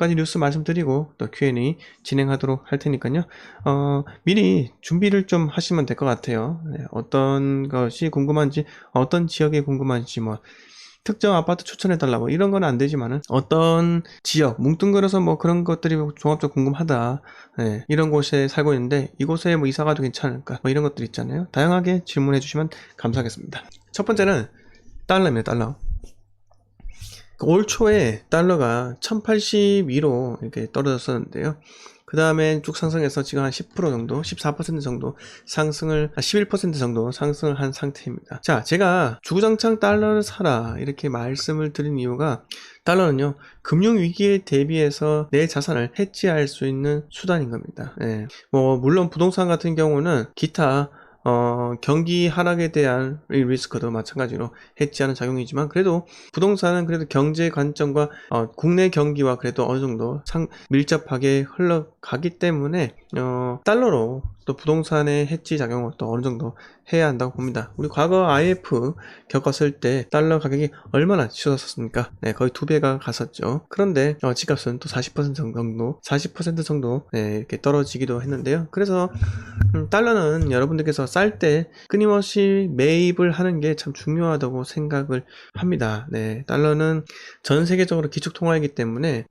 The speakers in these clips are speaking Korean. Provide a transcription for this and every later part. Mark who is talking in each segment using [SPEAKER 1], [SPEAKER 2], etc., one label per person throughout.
[SPEAKER 1] 가지 뉴스 말씀드리고 또 Q&A 진행하도록 할 테니까요. 미리 준비를 좀 하시면 될 것 같아요. 네, 어떤 것이 궁금한지, 어떤 지역이 궁금한지, 뭐 특정 아파트 추천해달라 뭐 이런 건 안 되지만은 어떤 지역 뭉뚱그려서 뭐 그런 것들이 종합적으로 궁금하다, 네, 이런 곳에 살고 있는데 이곳에 뭐 이사가도 괜찮을까, 뭐 이런 것들 있잖아요. 다양하게 질문해 주시면 감사하겠습니다. 첫 번째는 달러입니다. 달러. 올 초에 달러가 1082로 이렇게 떨어졌었는데요. 그 다음에 쭉 상승해서 지금 한 10% 정도, 14% 정도 상승을, 11% 정도 상승을 한 상태입니다. 자, 제가 주구장창 달러를 사라 이렇게 말씀을 드린 이유가, 달러는요, 금융위기에 대비해서 내 자산을 해지할 수 있는 수단인 겁니다. 예. 뭐 물론 부동산 같은 경우는 기타 경기 하락에 대한 리스크도 마찬가지로 해지하는 작용이지만, 그래도 부동산은 그래도 경제 관점과 국내 경기와 그래도 어느 정도 밀접하게 흘러가기 때문에 달러로 또 부동산의 해지 작용을 또 어느 정도 해야 한다고 봅니다. 우리 과거 IF 겪었을 때 달러 가격이 얼마나 치솟았습니까? 네, 거의 2배가 갔었죠. 그런데 집값은 또 40% 정도 네, 이렇게 떨어지기도 했는데요. 그래서 달러는 여러분들께서 쌀 때 끊임없이 매입을 하는 게 참 중요하다고 생각을 합니다. 네, 달러는 전 세계적으로 기축통화이기 때문에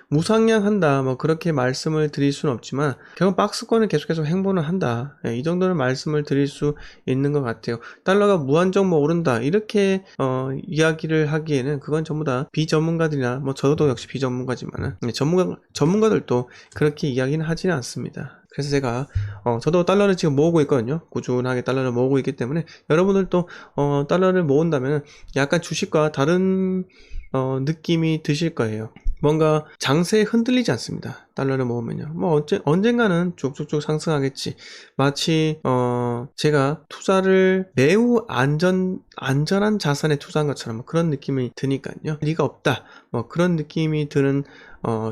[SPEAKER 1] 무상향한다 뭐 그렇게 말씀을 드릴 수는 없지만 결국 박스권을 계속해서 횡보는 한다, 네, 이 정도는 말씀을 드릴 수 있는 것 같아요. 달러가 무한정 뭐 오른다 이렇게 이야기를 하기에는 그건 전부 다 비전문가들이나 뭐 저도 역시 비전문가지만 전문가들도 그렇게 이야기는 하지는 않습니다. 그래서 제가 저도 달러를 지금 모으고 있거든요. 꾸준하게 달러를 모으고 있기 때문에 여러분들도 달러를 모은다면 약간 주식과 다른 느낌이 드실 거예요. 뭔가 장세에 흔들리지 않습니다. 달러를 모으면요. 뭐 언젠가는 쭉쭉쭉 상승하겠지. 마치 제가 투자를 매우 안전한 자산에 투자한 것처럼 뭐 그런 느낌이 드니까요. 리가 없다. 뭐 그런 느낌이 드는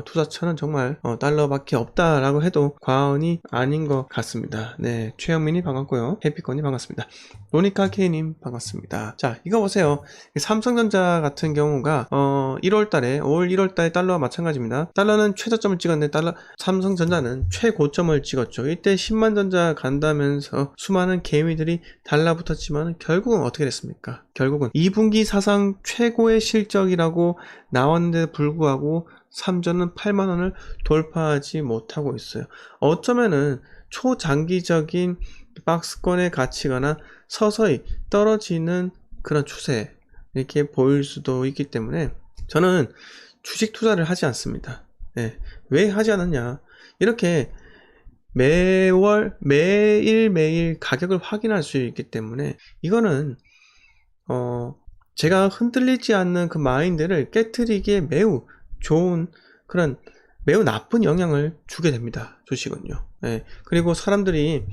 [SPEAKER 1] 투자처는 정말 달러밖에 없다라고 해도 과언이 아닌 것 같습니다. 네, 최영민이 반갑고요. 해피건이 반갑습니다. 로니카 K님 반갑습니다. 자, 이거 보세요. 삼성전자 같은 경우가 1월달에 올 1월달에 달러와 마찬가지입니다. 달러는 최저점을 찍었는데 삼성전자는 최고점을 찍었죠. 이때 10만 전자 간다면서 수많은 개미들이 달라붙었지만 결국은 어떻게 됐습니까? 결국은 2분기 사상 최고의 실적이라고 나왔는데 불구하고 삼전은 8만원을 돌파하지 못하고 있어요. 어쩌면은 초장기적인 박스권에 갇히거나 서서히 떨어지는 그런 추세 이렇게 보일 수도 있기 때문에 저는 주식 투자를 하지 않습니다. 네. 왜 하지 않느냐, 이렇게 매일매일 가격을 확인할 수 있기 때문에 이거는 제가 흔들리지 않는 그 마인드를 깨트리기에 매우 좋은 그런 매우 나쁜 영향을 주게 됩니다. 주식은요. 네. 그리고 사람들이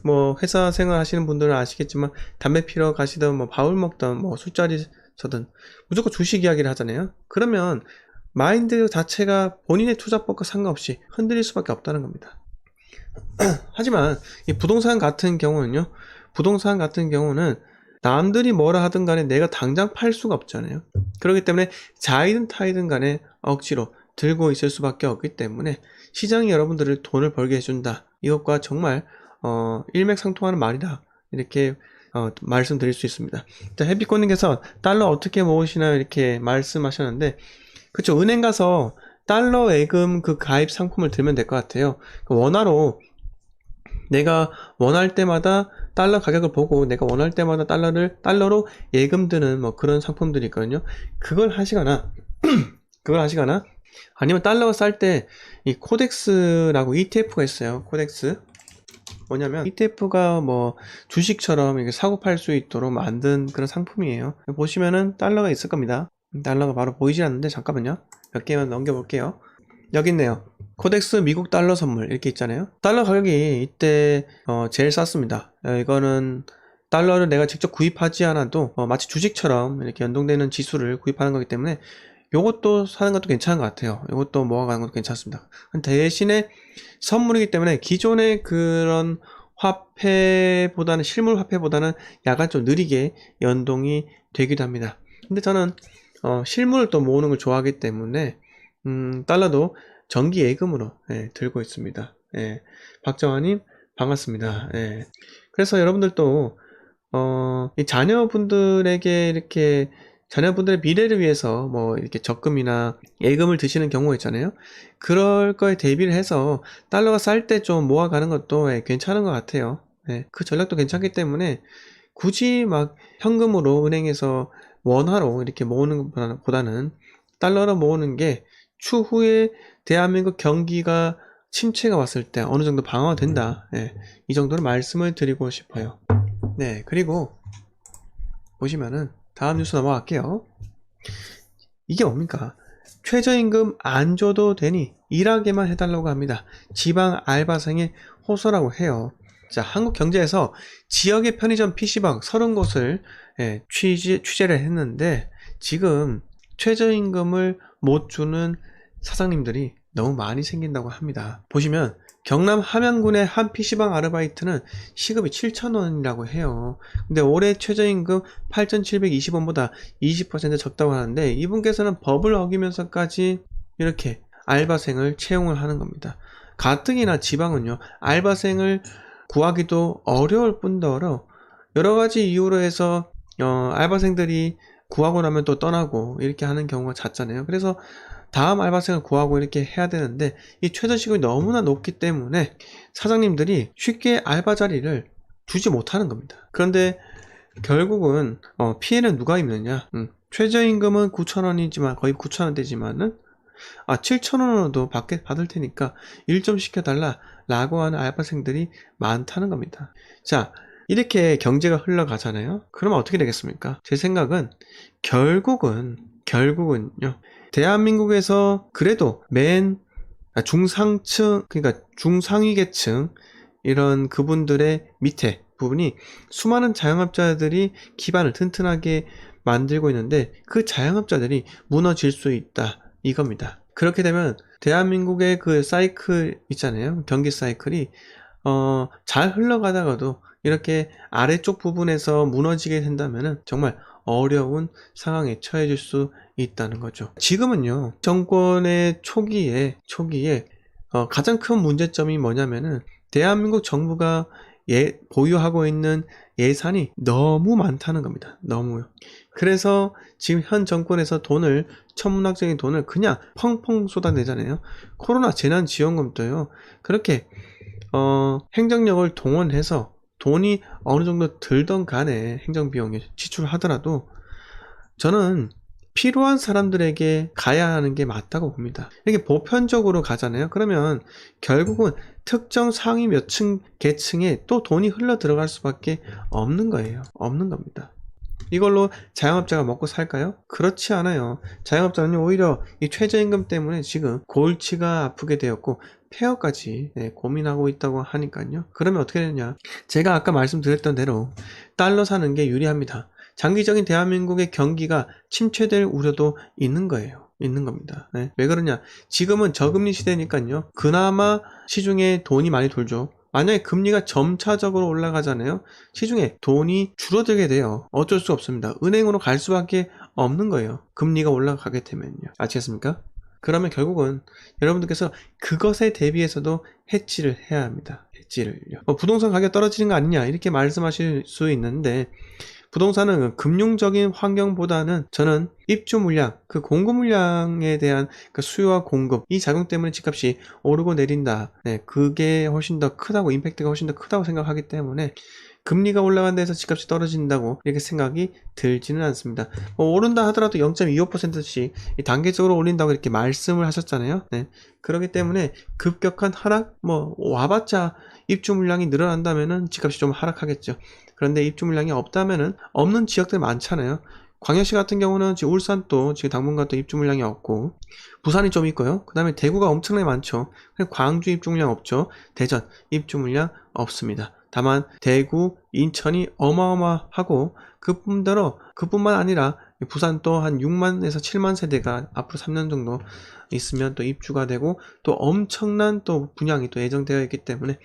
[SPEAKER 1] 뭐 회사 생활 하시는 분들은 아시겠지만 담배 피러 가시든 뭐 밥을 먹든 뭐 술자리서든 무조건 주식 이야기를 하잖아요. 그러면 마인드 자체가 본인의 투자법과 상관없이 흔들릴 수밖에 없다는 겁니다. 하지만 이 부동산 같은 경우는 남들이 뭐라 하든 간에 내가 당장 팔 수가 없잖아요. 그렇기 때문에 자이든 타이든 간에 억지로 들고 있을 수밖에 없기 때문에 시장이 여러분들을 돈을 벌게 해준다, 이것과 정말 일맥상통하는 말이다, 이렇게 말씀드릴 수 있습니다. 자, 해피꽃님께서 달러 어떻게 모으시나요 이렇게 말씀하셨는데, 그쵸, 은행 가서 달러 예금 그 가입 상품을 들면 될 것 같아요. 원화로 내가 원할 때마다 달러 가격을 보고 내가 원할 때마다 달러로 예금 드는 뭐 그런 상품들이 있거든요. 그걸 하시거나 아니면 달러가 쌀 때 이 코덱스라고 ETF가 있어요. 코덱스 뭐냐면 ETF가 뭐 주식처럼 이렇게 사고 팔 수 있도록 만든 그런 상품이에요. 보시면은 달러가 있을 겁니다. 달러가 바로 보이지 않는데 잠깐만요. 몇 개만 넘겨볼게요. 여기 있네요. 코덱스 미국 달러 선물 이렇게 있잖아요. 달러 가격이 이때 제일 쌌습니다. 이거는 달러를 내가 직접 구입하지 않아도 마치 주식처럼 이렇게 연동되는 지수를 구입하는 거기 때문에 요것도 사는 것도 괜찮은 것 같아요. 요것도 모아가는 것도 괜찮습니다. 대신에 선물이기 때문에 기존의 그런 화폐보다는, 실물 화폐보다는 약간 좀 느리게 연동이 되기도 합니다. 근데 저는 실물을 또 모으는 걸 좋아하기 때문에 달러도 정기 예금으로 들고 있습니다. 박정환님 반갑습니다. 그래서 여러분들도 이 자녀분들에게 이렇게 자녀분들의 미래를 위해서 뭐 이렇게 적금이나 예금을 드시는 경우가 있잖아요. 그럴 거에 대비를 해서 달러가 쌀 때 좀 모아가는 것도 괜찮은 것 같아요. 그 전략도 괜찮기 때문에 굳이 막 현금으로 은행에서 원화로 이렇게 모으는 것보다는 달러로 모으는 게 추후에 대한민국 경기가 침체가 왔을 때 어느 정도 방어가 된다. 이 정도로 말씀을 드리고 싶어요. 그리고 보시면은 다음 뉴스 넘어갈게요. 이게 뭡니까? 최저임금 안 줘도 되니 일하게만 해달라고 합니다. 지방 알바생의 호소라고 해요. 자, 한국경제에서 지역의 편의점 PC방 30곳을 취재를 했는데 지금 최저임금을 못 주는 사장님들이 너무 많이 생긴다고 합니다. 보시면 경남 함양군의 한 PC방 아르바이트는 시급이 7,000원이라고 해요. 근데 올해 최저임금 8,720원보다 20% 적다고 하는데 이분께서는 법을 어기면서까지 이렇게 알바생을 채용을 하는 겁니다. 가뜩이나 지방은요, 알바생을 구하기도 어려울 뿐더러 여러 가지 이유로 해서 알바생들이 구하고 나면 또 떠나고 이렇게 하는 경우가 잦잖아요. 그래서 다음 알바생을 구하고 이렇게 해야 되는데 이 최저시급이 너무나 높기 때문에 사장님들이 쉽게 알바 자리를 주지 못하는 겁니다. 그런데 결국은 피해는 누가 입느냐? 최저임금은 9,000원이지만 거의 9,000원대지만은 7,000원으로도 받을 테니까 일 좀 시켜달라 라고 하는 알바생들이 많다는 겁니다. 자, 이렇게 경제가 흘러가잖아요. 그러면 어떻게 되겠습니까? 제 생각은 결국은요, 대한민국에서 그래도 중상층, 그러니까 중상위 계층 이런 그분들의 밑에 부분이 수많은 자영업자들이 기반을 튼튼하게 만들고 있는데 그 자영업자들이 무너질 수 있다 이겁니다. 그렇게 되면 대한민국의 그 사이클 있잖아요. 경기 사이클이 잘 흘러가다가도 이렇게 아래쪽 부분에서 무너지게 된다면 정말 어려운 상황에 처해질 수 있다는 거죠. 지금은요, 정권의 초기에 가장 큰 문제점이 뭐냐면은 대한민국 정부가 보유하고 있는 예산이 너무 많다는 겁니다. 너무요. 그래서 지금 현 정권에서 천문학적인 돈을 그냥 펑펑 쏟아내잖아요. 코로나 재난지원금도요. 그렇게 행정력을 동원해서 돈이 어느 정도 들던 간에 행정비용에 지출하더라도 저는 필요한 사람들에게 가야 하는 게 맞다고 봅니다. 이렇게 보편적으로 가잖아요. 그러면 결국은 특정 상위 몇 층 계층에 또 돈이 흘러 들어갈 수밖에 없는 거예요. 없는 겁니다. 이걸로 자영업자가 먹고 살까요? 그렇지 않아요. 자영업자는 오히려 이 최저임금 때문에 지금 골치가 아프게 되었고 폐업까지 고민하고 있다고 하니까요. 그러면 어떻게 되느냐? 제가 아까 말씀드렸던 대로 달러 사는 게 유리합니다. 장기적인 대한민국의 경기가 침체될 우려도 있는 거예요. 있는 겁니다. 왜 그러냐? 지금은 저금리 시대니까요. 그나마 시중에 돈이 많이 돌죠. 만약에 금리가 점차적으로 올라가잖아요. 시중에 돈이 줄어들게 돼요. 어쩔 수 없습니다. 은행으로 갈 수밖에 없는 거예요. 금리가 올라가게 되면요. 아시겠습니까? 그러면 결국은 여러분들께서 그것에 대비해서도 해지를 해야 합니다. 해지를요. 부동산 가격 떨어지는 거 아니냐 이렇게 말씀하실 수 있는데 부동산은 금융적인 환경보다는 저는 입주 물량, 그 공급 물량에 대한 그 수요와 공급, 이 작용 때문에 집값이 오르고 내린다. 그게 훨씬 더 크다고, 임팩트가 훨씬 더 크다고 생각하기 때문에 금리가 올라간다 해서 집값이 떨어진다고 이렇게 생각이 들지는 않습니다. 오른다 하더라도 0.25%씩 단계적으로 올린다고 이렇게 말씀을 하셨잖아요. 그렇기 때문에 급격한 하락, 와봤자 입주 물량이 늘어난다면은 집값이 좀 하락하겠죠. 그런데 입주 물량이 없다면은 없는 지역들 많잖아요. 광역시 같은 경우는 지금 울산도 지금 당분간 또 입주 물량이 없고 부산이 좀 있고요. 그 다음에 대구가 엄청나게 많죠. 광주 입주 물량 없죠. 대전 입주 물량 없습니다. 다만 대구, 인천이 어마어마하고 그뿐만 아니라 부산 또 한 6만에서 7만 세대가 앞으로 3년 정도 있으면 또 입주가 되고 또 엄청난 또 분양이 또 예정되어 있기 때문에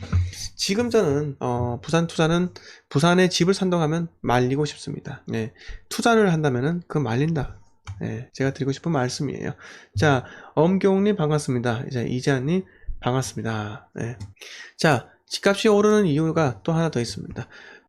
[SPEAKER 1] 지금 저는 부산 투자는 부산에 집을 산다고 하면 말리고 싶습니다. 투자를 한다면은 그 말린다. 네, 제가 드리고 싶은 말씀이에요. 자, 엄경님 반갑습니다. 이제 이재한님 반갑습니다. 네. 자, 집값이 오르는 이유가 또 하나 더 있습니다.